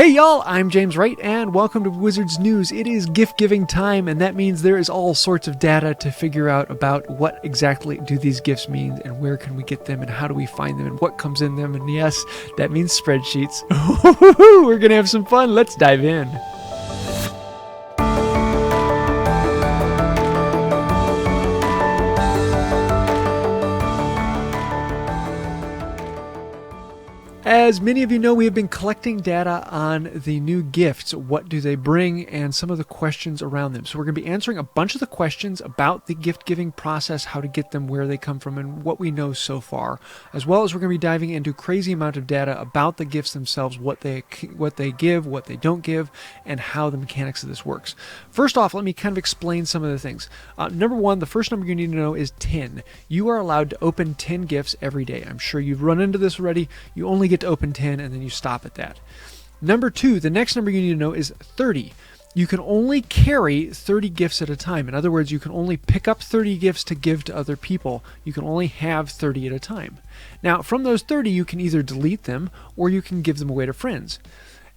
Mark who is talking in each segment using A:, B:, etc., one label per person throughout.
A: Hey y'all, I'm JamesWright and welcome to Wizards News. It is gift giving time, and that means there is all sorts of data to figure out about what exactly do these gifts mean and where can we get them and how do we find them and what comes in them. And yes, that means spreadsheets. We're gonna have some fun. Let's dive in. As many of you know, we have been collecting data on the new gifts. What do they bring, and some of the questions around them. So we're going to be answering a bunch of the questions about the gift-giving process, how to get them, where they come from, and what we know so far. As well as we're going to be diving into a crazy amount of data about the gifts themselves, what they give, what they don't give, and how the mechanics of this works. First off, let me kind of explain some of the things. Number one, the first number you need to know is 10. You are allowed to open 10 gifts every day. I'm sure you've run into this already. You only get to open 10 and then you stop at that. Number two, the next number you need to know is 30. You can only carry 30 gifts at a time. In other words, you can only pick up 30 gifts to give to other people. You can only have 30 at a time. Now, from those 30, you can either delete them or you can give them away to friends.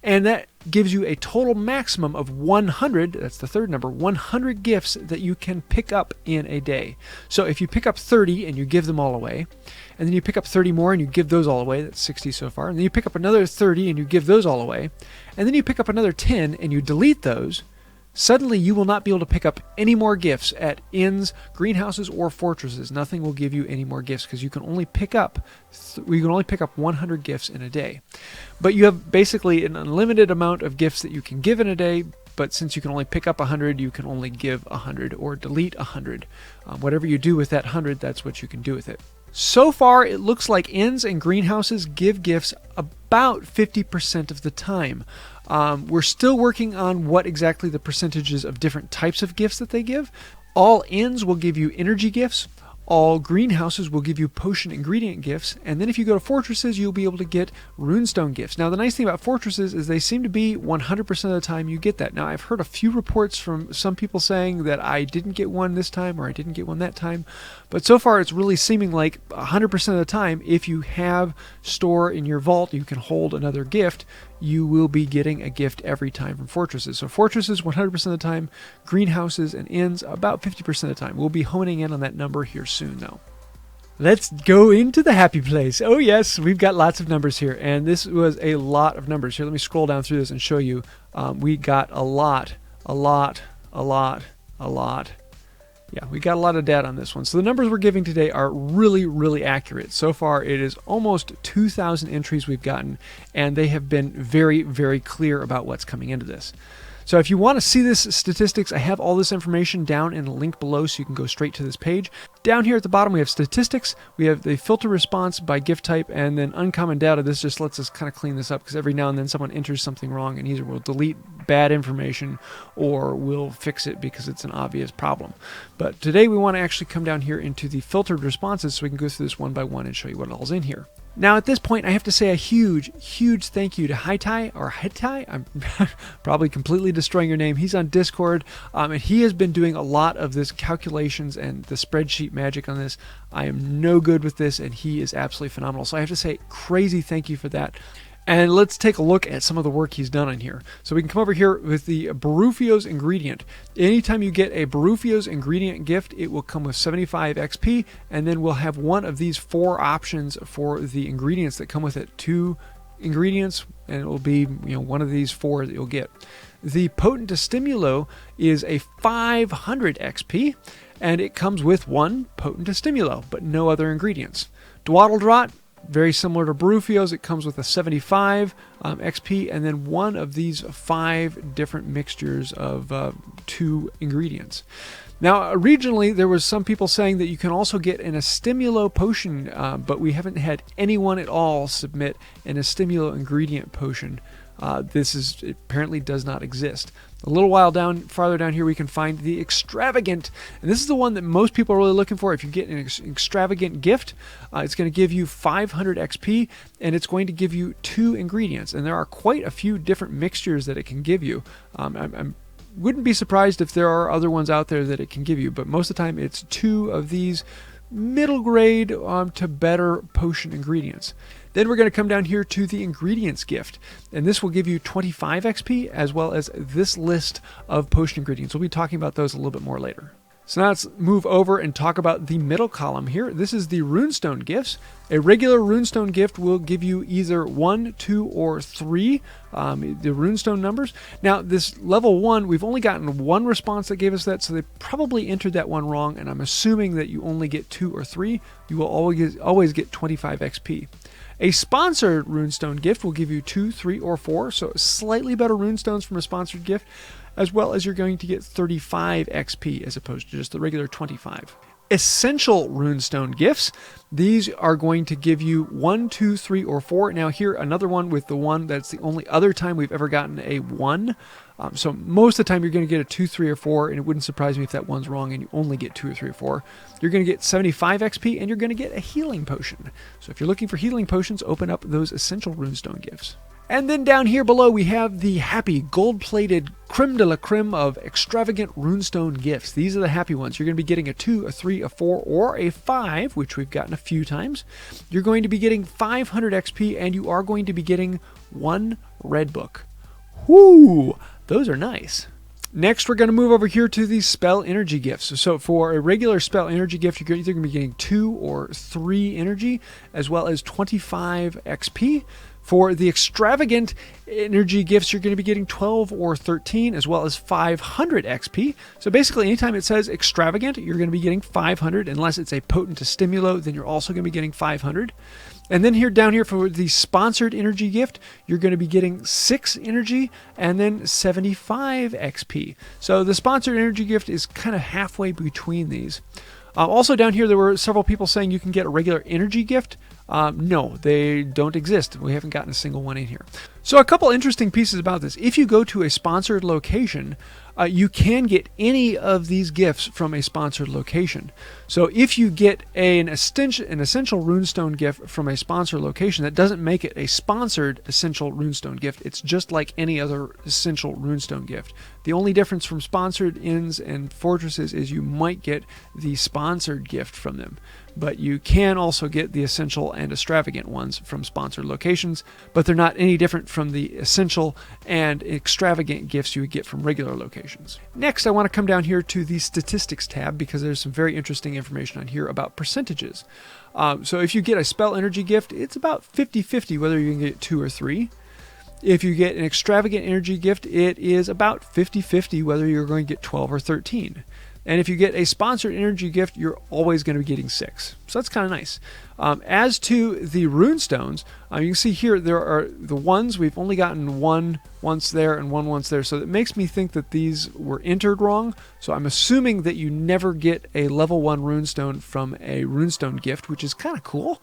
A: And that gives you a total maximum of 100, that's the third number, 100 gifts that you can pick up in a day. So if you pick up 30 and you give them all away, and then you pick up 30 more and you give those all away, that's 60 so far, and then you pick up another 30 and you give those all away, and then you pick up another 10 and you delete those, suddenly you will not be able to pick up any more gifts at inns, greenhouses, or fortresses. Nothing will give you any more gifts because you can only pick up 100 gifts in a day. But you have basically an unlimited amount of gifts that you can give in a day, but since you can only pick up 100, you can only give 100 or delete 100. Whatever you do with that 100, that's what you can do with it. So far, it looks like inns and greenhouses give gifts about 50% of the time. We're still working on what exactly the percentages of different types of gifts that they give. All inns will give you energy gifts. All greenhouses will give you potion ingredient gifts, and then if you go to fortresses, you'll be able to get runestone gifts. Now, the nice thing about fortresses is they seem to be 100% of the time you get that. Now, I've heard a few reports from some people saying that I didn't get one this time or I didn't get one that time, but so far it's really seeming like 100% of the time, if you have store in your vault, you can hold another gift, you will be getting a gift every time from fortresses. So fortresses 100% of the time, greenhouses and inns about 50% of the time. We'll be honing in on that number here soon though. Let's go into the happy place. Oh yes, we've got lots of numbers here, and this was a lot of numbers. Here, let me scroll down through this and show you. We got a lot. Yeah, we got a lot of data on this one. So the numbers we're giving today are really, really accurate. So far, it is almost 2,000 entries we've gotten, and they have been very, very clear about what's coming into this. So if you want to see this statistics, I have all this information down in a link below so you can go straight to this page. Down here at the bottom we have statistics, we have the filter response by gift type, and then uncommon data. This just lets us kind of clean this up because every now and then someone enters something wrong and either will delete bad information or will fix it because it's an obvious problem. But today we want to actually come down here into the filtered responses so we can go through this one by one and show you what all's in here. Now at this point I have to say a huge thank you to Hitai, or Hitai, I'm probably completely destroying your name. He's on Discord, and he has been doing a lot of this calculations and the spreadsheet magic on this. I am no good with this, and he is absolutely phenomenal. So I have to say crazy thank you for that. And let's take a look at some of the work he's done on here. So we can come over here with the Barufio's ingredient. Anytime you get a Barufio's ingredient gift, it will come with 75 XP, and then we'll have one of these 4 options for the ingredients that come with it. 2 ingredients, and it will be one of these 4 that you'll get. The Potent Stimulo is a 500 XP, and it comes with 1 Potent Stimulo, but no other ingredients. Dwaddle very similar to Barufio's, it comes with a 75 XP and then one of these 5 different mixtures of 2 ingredients. Now, originally there was some people saying that you can also get an Stimulo potion, but we haven't had anyone at all submit an Stimulo ingredient potion. This apparently does not exist. A little while farther down here, we can find the extravagant, and this is the one that most people are really looking for. If you get an extravagant gift, it's going to give you 500 XP, and it's going to give you 2 ingredients, and there are quite a few different mixtures that it can give you. I wouldn't be surprised if there are other ones out there that it can give you, but most of the time it's 2 of these middle grade to better potion ingredients. Then we're going to come down here to the ingredients gift, and this will give you 25 XP as well as this list of potion ingredients. We'll be talking about those a little bit more later. So now let's move over and talk about the middle column here. This is the runestone gifts. A regular runestone gift will give you either 1, 2, or 3, the runestone numbers. Now this level 1, we've only gotten one response that gave us that, so they probably entered that one wrong, and I'm assuming that you only get 2 or 3. You will always get 25 XP. A sponsored runestone gift will give you 2, 3, or 4, so slightly better runestones from a sponsored gift, as well as you're going to get 35 XP as opposed to just the regular 25. Essential runestone gifts, these are going to give you 1, 2, 3, or 4. Now here, another one with the 1, that's the only other time we've ever gotten a 1. So most of the time you're going to get a 2, 3, or 4, and it wouldn't surprise me if that one's wrong and you only get 2 or 3 or 4. You're going to get 75 XP, and you're going to get a healing potion. So if you're looking for healing potions, open up those essential runestone gifts. And then down here below we have the happy gold-plated creme de la creme of extravagant runestone gifts. These are the happy ones. You're going to be getting a 2, a 3, a 4, or a 5, which we've gotten a few times. You're going to be getting 500 XP, and you are going to be getting 1 red book. Whoo! Those are nice. Next, we're going to move over here to the spell energy gifts. So for a regular spell energy gift, you're either going to be getting 2 or 3 energy, as well as 25 XP. For the extravagant energy gifts, you're going to be getting 12 or 13, as well as 500 XP. So basically, anytime it says extravagant, you're going to be getting 500. Unless it's a potent to stimulo, then you're also going to be getting 500. And then here, down here, for the sponsored energy gift, you're going to be getting 6 energy and then 75 XP. So the sponsored energy gift is kind of halfway between these. Also down here, there were several people saying you can get a regular energy gift. No, they don't exist. We haven't gotten a single one in here. So a couple interesting pieces about this. If you go to a sponsored location, you can get any of these gifts from a sponsored location. So if you get an essential runestone gift from a sponsored location, that doesn't make it a sponsored essential runestone gift. It's just like any other essential runestone gift. The only difference from sponsored inns and fortresses is you might get the sponsored gift from them. But you can also get the essential and extravagant ones from sponsored locations, but they're not any different from the essential and extravagant gifts you would get from regular locations. Next, I want to come down here to the statistics tab because there's some very interesting information on here about percentages. So if you get a spell energy gift, it's about 50-50 whether you can get 2 or 3. If you get an extravagant energy gift, it is about 50-50 whether you're going to get 12 or 13. And if you get a sponsored energy gift, you're always going to be getting 6. So that's kind of nice. As to the runestones, you can see here there are the ones. We've only gotten 1 once there and 1 once there. So it makes me think that these were entered wrong. So I'm assuming that you never get a level 1 runestone from a runestone gift, which is kind of cool.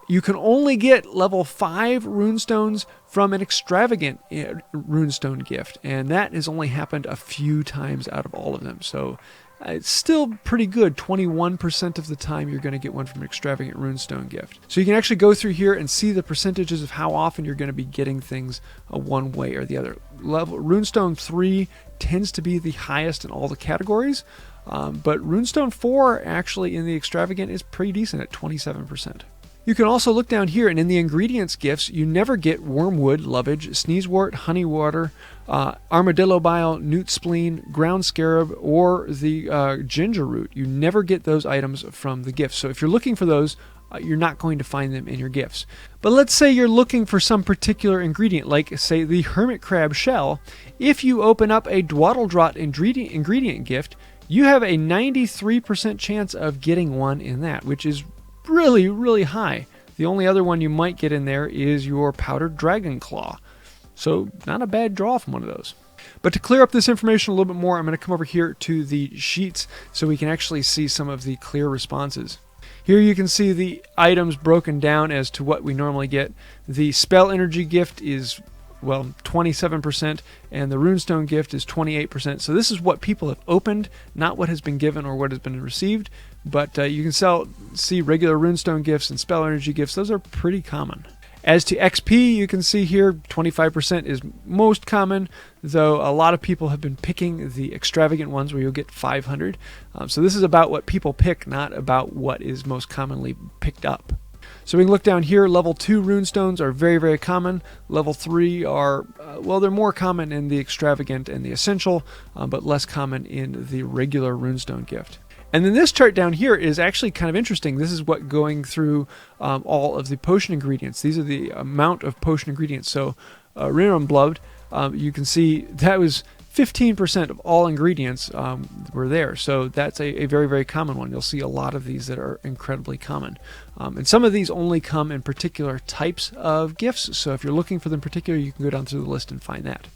A: You can only get level 5 runestones from an extravagant runestone gift, and that has only happened a few times out of all of them. So it's still pretty good. 21% of the time you're going to get one from an extravagant runestone gift. So you can actually go through here and see the percentages of how often you're going to be getting things one way or the other. Runestone 3 tends to be the highest in all the categories, but runestone 4 actually in the extravagant is pretty decent at 27%. You can also look down here, and in the ingredients gifts, you never get wormwood, lovage, sneezewort, honey water, armadillo bile, newt spleen, ground scarab, or the ginger root. You never get those items from the gifts. So if you're looking for those, you're not going to find them in your gifts. But let's say you're looking for some particular ingredient, like say the hermit crab shell. If you open up a dwaddle-drot ingredient gift, you have a 93% chance of getting one in that, which is really, really high. The only other one you might get in there is your powdered dragon claw. So not a bad draw from one of those. But to clear up this information a little bit more, I'm going to come over here to the sheets so we can actually see some of the clear responses. Here you can see the items broken down as to what we normally get. The spell energy gift is, well, 27%, and the runestone gift is 28%. So this is what people have opened, not what has been given or what has been received. But you can see regular runestone gifts and spell energy gifts. Those are pretty common. As to XP, you can see here 25% is most common, though a lot of people have been picking the extravagant ones where you'll get 500. So this is about what people pick, not about what is most commonly picked up. So we can look down here. Level 2 runestones are very, very common. Level 3 are, well, they're more common in the extravagant and the essential, but less common in the regular runestone gift. And then this chart down here is actually kind of interesting. This is what going through all of the potion ingredients. These are the amount of potion ingredients. So Renown Blood, you can see that was 15% of all ingredients were there. So that's a very, very common one. You'll see a lot of these that are incredibly common. And some of these only come in particular types of gifts. So if you're looking for them in particular, you can go down through the list and find that.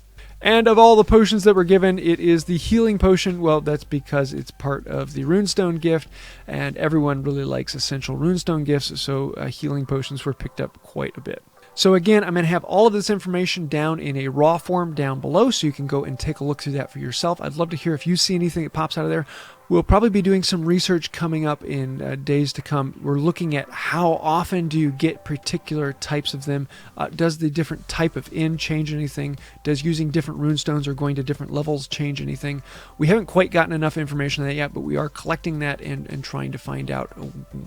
A: And of all the potions that were given, it is the healing potion. Well, that's because it's part of the runestone gift, and everyone really likes essential runestone gifts, so healing potions were picked up quite a bit. So again, I'm going to have all of this information down in a raw form down below, so you can go and take a look through that for yourself. I'd love to hear if you see anything that pops out of there. We'll probably be doing some research coming up in days to come. We're looking at how often do you get particular types of them. Does the different type of inn change anything? Does using different runestones or going to different levels change anything? We haven't quite gotten enough information on that yet, but we are collecting that and trying to find out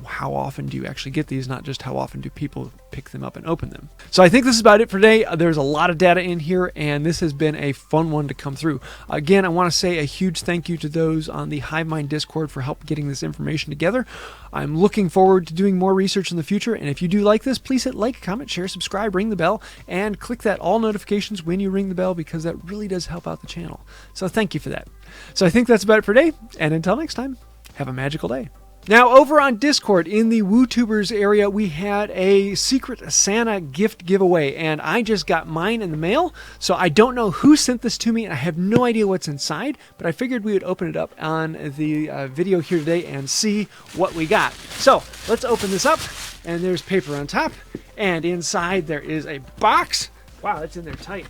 A: how often do you actually get these, not just how often do people pick them up and open them. So I think this is about it for today. There's a lot of data in here, and this has been a fun one to come through. Again, I want to say a huge thank you to those on the HiveMind Discord for help getting this information together. I'm looking forward to doing more research in the future, and if you do like this, please hit like, comment, share, subscribe, ring the bell, and click that all notifications when you ring the bell, because that really does help out the channel. So thank you for that. So I think that's about it for today, and until next time, have a magical day. Now, over on Discord, in the WooTubers area, we had a Secret Santa gift giveaway, and I just got mine in the mail, so I don't know who sent this to me, and I have no idea what's inside, but I figured we would open it up on the video here today and see what we got. So, let's open this up, and there's paper on top, and inside there is a box. Wow, that's in there tight.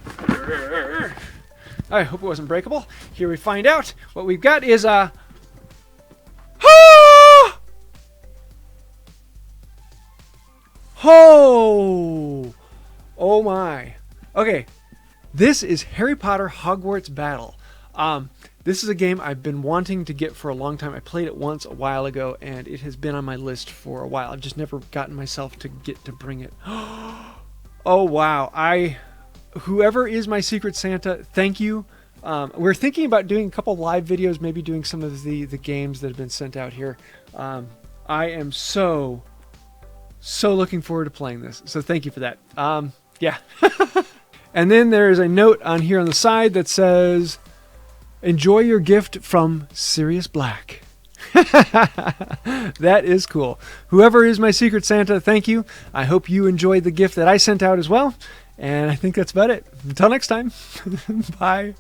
A: I hope it wasn't breakable. Here we find out. What we've got is a... Oh my. Okay, this is Harry Potter Hogwarts Battle. This is a game I've been wanting to get for a long time. I played it once a while ago, and it has been on my list for a while. I've just never gotten myself to get to bring it. Oh wow. Whoever is my Secret Santa, thank you. We're thinking about doing a couple live videos, maybe doing some of the games that have been sent out here. I am so looking forward to playing this. So thank you for that. Yeah. And then there's a note on here on the side that says, enjoy your gift from Sirius Black. That is cool. Whoever is my Secret Santa, thank you. I hope you enjoyed the gift that I sent out as well. And I think that's about it. Until next time. Bye.